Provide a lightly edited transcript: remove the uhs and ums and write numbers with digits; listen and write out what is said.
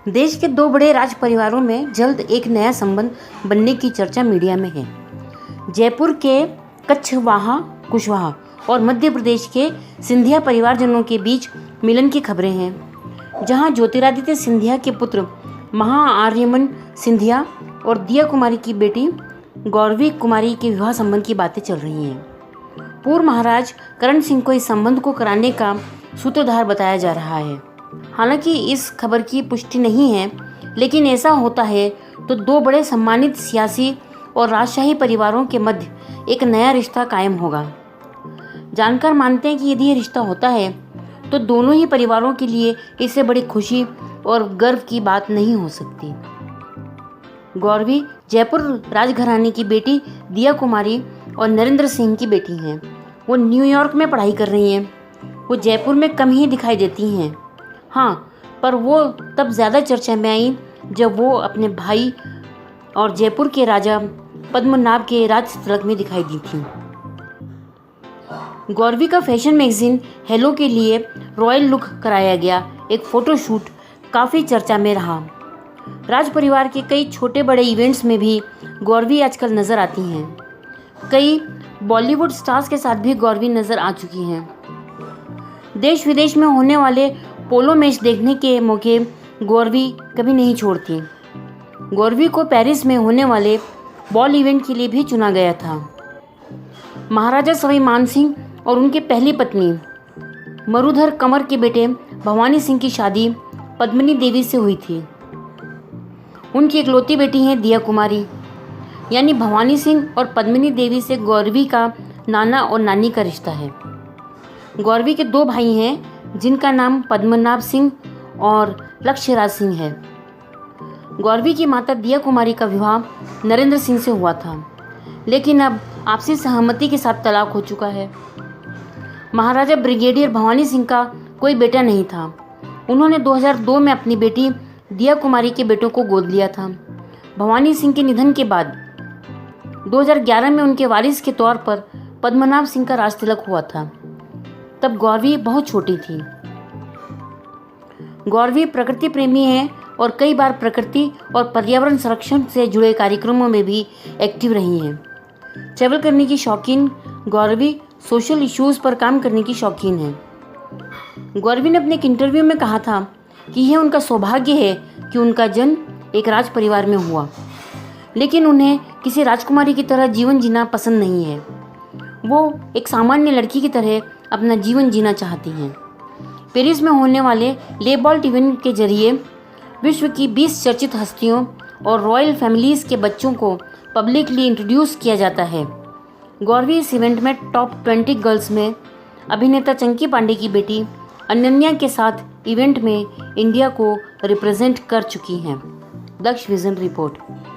देश के दो बड़े राज परिवारों में जल्द एक नया संबंध बनने की चर्चा मीडिया में है। जयपुर के कुशवाहा और मध्य प्रदेश के सिंधिया परिवारजनों के बीच मिलन की खबरें हैं, जहां ज्योतिरादित्य सिंधिया के पुत्र महाआर्यमन सिंधिया और दिया कुमारी की बेटी गौरवी कुमारी के विवाह संबंध की बातें चल रही हैं। पूर्व महाराज करण सिंह को इस संबंध को कराने का सूत्रधार बताया जा रहा है। हालांकि इस खबर की पुष्टि नहीं है, लेकिन ऐसा होता है तो दो बड़े सम्मानित सियासी और राजशाही परिवारों के मध्य एक नया रिश्ता कायम होगा। जानकार मानते हैं कि यदि ये रिश्ता होता है तो दोनों ही परिवारों के लिए इससे बड़ी खुशी और गर्व की बात नहीं हो सकती। गौरवी जयपुर राजघराने की बेटी दिया कुमारी और नरेंद्र सिंह की बेटी हैं। वो न्यूयॉर्क में पढ़ाई कर रही हैं। वो जयपुर में कम ही दिखाई देती हैं। हाँ, पर वो तब ज़्यादा चर्चा में आई जब वो अपने भाई और जयपुर के राजा पद्मनाभ के राज तिलक में दिखाई दी थी। गौरवी का फैशन मैगजीन हेलो के लिए रॉयल लुक कराया गया एक फोटोशूट काफ़ी चर्चा में रहा। राज परिवार के कई छोटे बड़े इवेंट्स में भी गौरवी आजकल नज़र आती हैं। कई बॉलीवुड स्टार्स के साथ भी गौरवी नज़र आ चुकी हैं। देश विदेश में होने वाले पोलो मैच देखने के मौके गौरवी कभी नहीं छोड़ती। गौरवी को पेरिस में होने वाले बॉल इवेंट के लिए भी चुना गया था। महाराजा सवाई मान सिंह और उनकी पहली पत्नी मरुधर कंवर के बेटे भवानी सिंह की शादी पद्मिनी देवी से हुई थी। उनकी इकलौती बेटी है दिया कुमारी। यानी भवानी सिंह और पद्मिनी देवी से गौरवी का नाना और नानी का रिश्ता है। गौरवी के दो भाई हैं, जिनका नाम पद्मनाभ सिंह और लक्ष्यराज सिंह है। गौरवी की माता दिया कुमारी का विवाह नरेंद्र सिंह से हुआ था, लेकिन अब आपसी सहमति के साथ तलाक हो चुका है। महाराजा ब्रिगेडियर भवानी सिंह का कोई बेटा नहीं था। उन्होंने 2002 में अपनी बेटी दिया कुमारी के बेटों को गोद लिया था। भवानी सिंह के निधन के बाद 2011 में उनके वारिस के तौर पर पद्मनाभ सिंह का राज तिलक हुआ था। तब गौरवी बहुत छोटी थी। गौरवी प्रकृति प्रेमी है और कई बार प्रकृति और पर्यावरण संरक्षण से जुड़े कार्यक्रमों में भी एक्टिव रही हैं। ट्रैवल करने की शौकीन गौरवी सोशल इश्यूज़ पर काम करने की शौकीन है। गौरवी ने अपने एक इंटरव्यू में कहा था कि यह उनका सौभाग्य है कि उनका जन्म एक राज परिवार में हुआ, लेकिन उन्हें किसी राजकुमारी की तरह जीवन जीना पसंद नहीं है। वो एक सामान्य लड़की की तरह अपना जीवन जीना चाहती हैं। पेरिस में होने वाले ले बॉल इवेंट के जरिए विश्व की 20 चर्चित हस्तियों और रॉयल फैमिलीज़ के बच्चों को पब्लिकली इंट्रोड्यूस किया जाता है। गौरवी इस इवेंट में टॉप 20 गर्ल्स में अभिनेता चंकी पांडे की बेटी अनन्या के साथ इवेंट में इंडिया को रिप्रेजेंट कर चुकी हैं। दक्ष विजन रिपोर्ट।